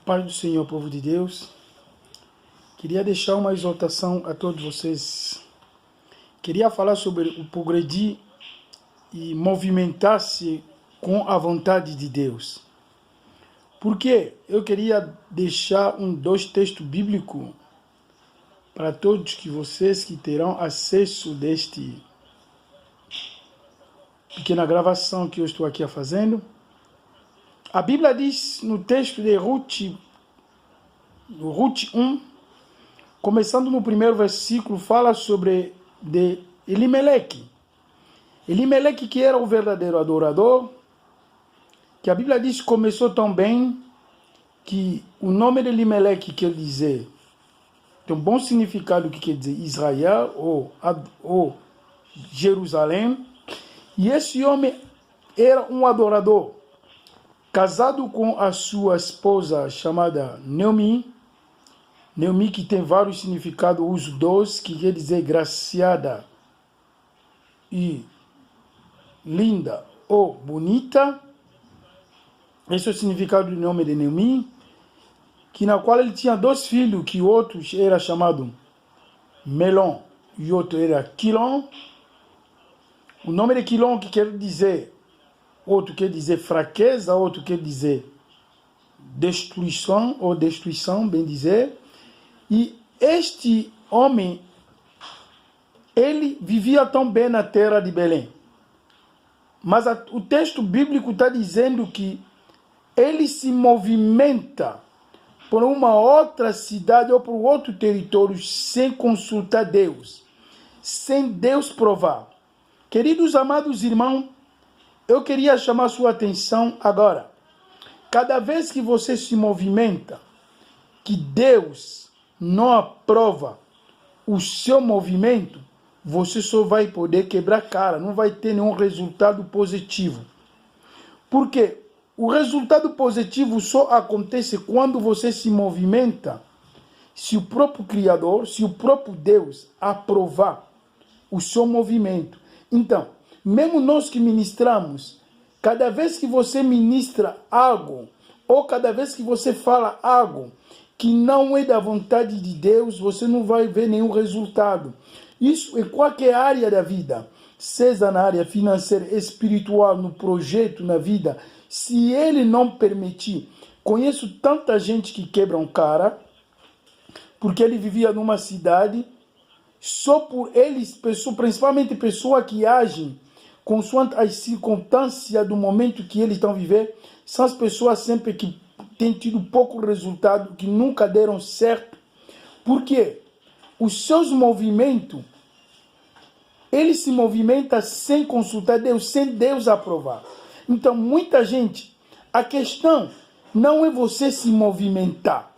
paz do Senhor, povo de Deus. Queria deixar uma exortação a todos vocês. Queria falar sobre o progredir e movimentar-se com a vontade de Deus. Porque eu queria deixar dois textos bíblicos para todos vocês que terão acesso deste pequena gravação que eu estou aqui fazendo. A Bíblia diz no texto de Ruth 1, começando no primeiro versículo, fala sobre de Elimeleque. Elimeleque, que era o verdadeiro adorador, que a Bíblia diz que começou tão bem que o nome de Elimeleque quer dizer, tem um bom significado que quer dizer Israel ou Jerusalém. E esse homem era um adorador, casado com a sua esposa chamada Noemi. Noemi, que tem vários significados, os dois, que quer dizer graciada e linda ou bonita. Esse é o significado do nome de Noemi, que na qual ele tinha dois filhos, que o outro era chamado Melon e o outro era Quilon. O nome de Quilon, que quer dizer, outro quer dizer fraqueza, outro quer dizer destruição, ou destruição, bem dizer. E este homem, ele vivia tão bem na terra de Belém. Mas o texto bíblico está dizendo que ele se movimenta por uma outra cidade ou por outro território sem consultar Deus, sem Deus provar. Queridos amados irmãos, eu queria chamar sua atenção agora. Cada vez que você se movimenta, que Deus não aprova o seu movimento, você só vai poder quebrar cara, não vai ter nenhum resultado positivo. Porque o resultado positivo só acontece quando você se movimenta, se o próprio Criador, se o próprio Deus aprovar o seu movimento. Então, mesmo nós que ministramos, cada vez que você ministra algo, ou cada vez que você fala algo que não é da vontade de Deus, você não vai ver nenhum resultado. Isso em qualquer área da vida, seja na área financeira, espiritual, no projeto, na vida. Se ele não permitir, conheço tanta gente que quebra um cara, porque ele vivia numa cidade, só por eles, principalmente pessoas que agem consoante as circunstâncias do momento que eles estão vivendo, são as pessoas sempre que têm tido pouco resultado, que nunca deram certo. Porque os seus movimentos, ele se movimenta sem consultar Deus, sem Deus aprovar. Então, muita gente, a questão não é você se movimentar.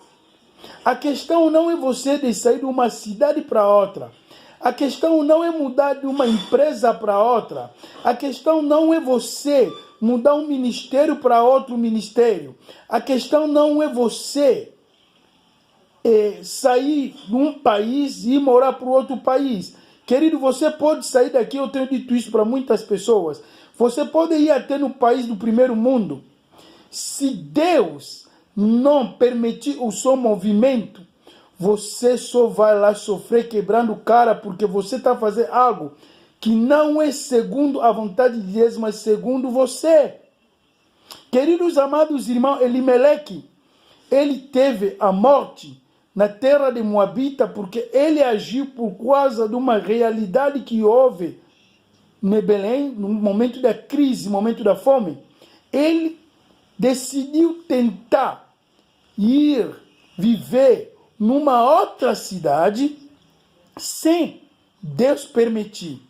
A questão não é você de sair de uma cidade para outra. A questão não é mudar de uma empresa para outra. A questão não é você mudar um ministério para outro ministério. A questão não é você sair de um país e morar para outro país. Querido, você pode sair daqui, eu tenho dito isso para muitas pessoas. Você pode ir até no país do primeiro mundo. Se Deus não permitir o seu movimento, você só vai lá sofrer quebrando cara, porque você está fazendo algo que não é segundo a vontade de Deus, mas segundo você. Queridos amados irmãos, Elimeleque, ele teve a morte na terra de Moabita, porque ele agiu por causa de uma realidade que houve em Belém, no momento da crise, no momento da fome. Ele decidiu tentar ir viver numa outra cidade sem Deus permitir.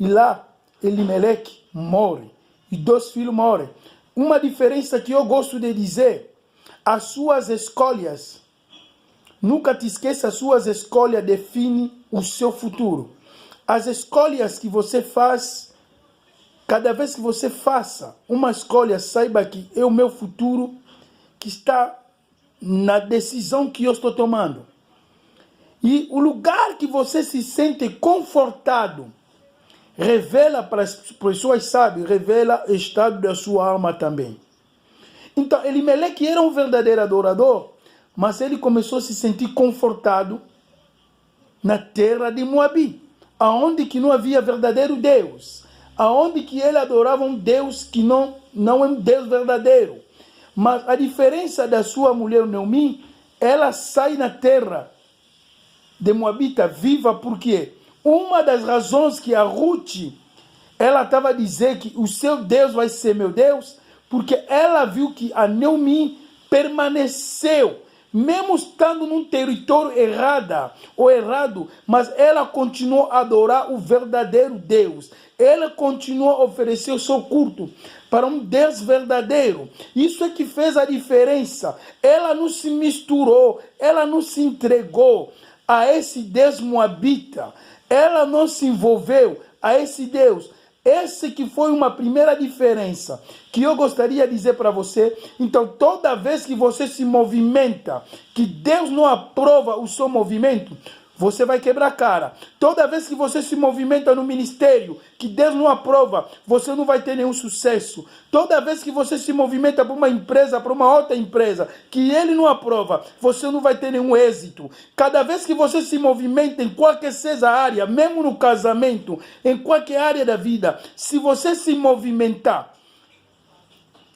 E lá Elimeleque morre e dois filhos morrem. Uma diferença que eu gosto de dizer: as suas escolhas, nunca te esqueça, as suas escolhas definem o seu futuro. As escolhas que você faz, cada vez que você faça uma escolha, saiba que é o meu futuro que está na decisão que eu estou tomando. E o lugar que você se sente confortado revela para as pessoas sábias, revela o estado da sua alma também. Então, Elimeleque era um verdadeiro adorador, mas ele começou a se sentir confortado na terra de Moabi, aonde que não havia verdadeiro Deus, aonde que ele adorava um Deus que não é um Deus verdadeiro. Mas a diferença da sua mulher Noemi, ela sai na terra de Moabita viva, porque uma das razões que a Ruth, ela estava a dizer que o seu Deus vai ser meu Deus, porque ela viu que a Noemi permaneceu, mesmo estando num território errado, mas ela continuou a adorar o verdadeiro Deus. Ela continuou a oferecer o seu culto para um Deus verdadeiro. Isso é que fez a diferença. Ela não se misturou, ela não se entregou a esse Deus moabita. Ela não se envolveu a esse Deus. Esse que foi uma primeira diferença que eu gostaria de dizer para você. Então, toda vez que você se movimenta, que Deus não aprova o seu movimento, você vai quebrar a cara. Toda vez que você se movimenta no ministério, que Deus não aprova, você não vai ter nenhum sucesso. Toda vez que você se movimenta para uma empresa, para uma outra empresa, que Ele não aprova, você não vai ter nenhum êxito. Cada vez que você se movimenta em qualquer seja área, mesmo no casamento, em qualquer área da vida, se você se movimentar,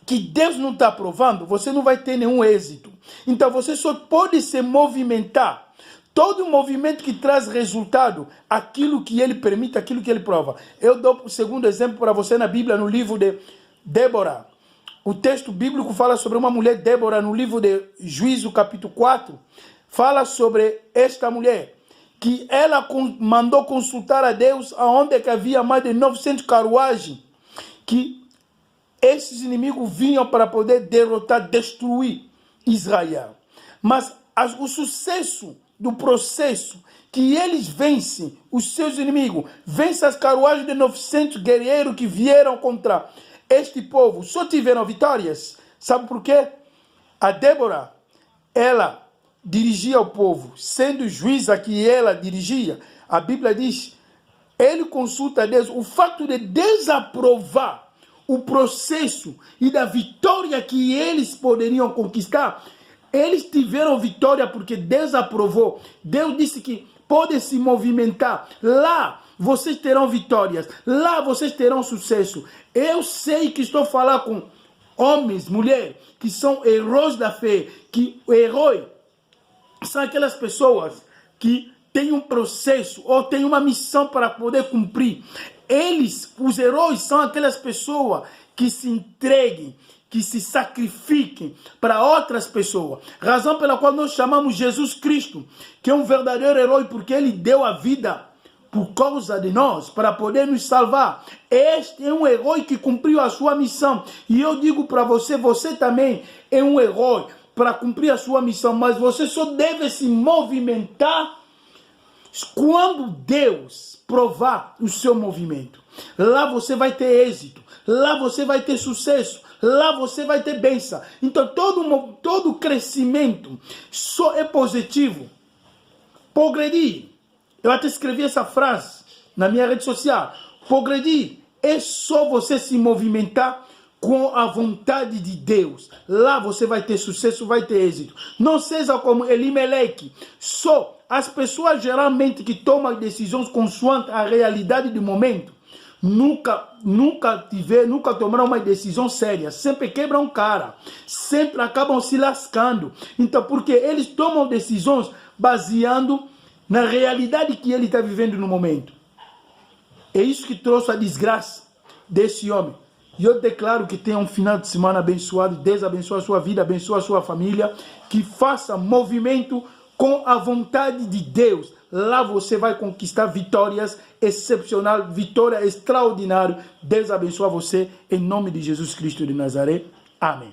que Deus não está aprovando, você não vai ter nenhum êxito. Então você só pode se movimentar. Todo movimento que traz resultado, aquilo que ele permite, aquilo que ele prova. Eu dou o segundo exemplo para você na Bíblia, no livro de Débora. O texto bíblico fala sobre uma mulher, Débora, no livro de Juízo, capítulo 4. Fala sobre esta mulher, que ela mandou consultar a Deus, aonde que havia mais de 900 carruagens, que esses inimigos vinham para poder derrotar, destruir Israel. Mas o sucesso do processo que eles vencem os seus inimigos, vencem as carruagens de 900 guerreiros que vieram contra este povo, só tiveram vitórias. Sabe por quê? A Débora, ela dirigia o povo, sendo juíza que ela dirigia, a Bíblia diz, ele consulta a Deus. O fato de desaprovar o processo e da vitória que eles poderiam conquistar, eles tiveram vitória porque Deus aprovou. Deus disse que pode se movimentar. Lá vocês terão vitórias. Lá vocês terão sucesso. Eu sei que estou falando com homens, mulheres, que são heróis da fé. Que o herói são aquelas pessoas que têm um processo ou têm uma missão para poder cumprir. Eles, os heróis, são aquelas pessoas que se entreguem, que se sacrifiquem para outras pessoas. Razão pela qual nós chamamos Jesus Cristo, que é um verdadeiro herói, porque ele deu a vida por causa de nós, para poder nos salvar. Este é um herói que cumpriu a sua missão. E eu digo para você, você também é um herói para cumprir a sua missão, mas você só deve se movimentar quando Deus provar o seu movimento. Lá você vai ter êxito, lá você vai ter sucesso, lá você vai ter bênção. Então todo crescimento só é positivo. Progredir. Eu até escrevi essa frase na minha rede social. Progredir é só você se movimentar com a vontade de Deus. Lá você vai ter sucesso, vai ter êxito. Não seja como Elimeleque. Só as pessoas geralmente que tomam decisões consoante a realidade do momento, nunca tomaram uma decisão séria. Sempre quebram cara. Sempre acabam se lascando. Então, porque eles tomam decisões baseando na realidade que ele está vivendo no momento. É isso que trouxe a desgraça desse homem. E eu declaro que tenha um final de semana abençoado. Deus abençoe a sua vida, abençoe a sua família. Que faça movimento com a vontade de Deus. Lá você vai conquistar vitórias excepcionais, vitória extraordinária. Deus abençoe você em nome de Jesus Cristo de Nazaré. Amém.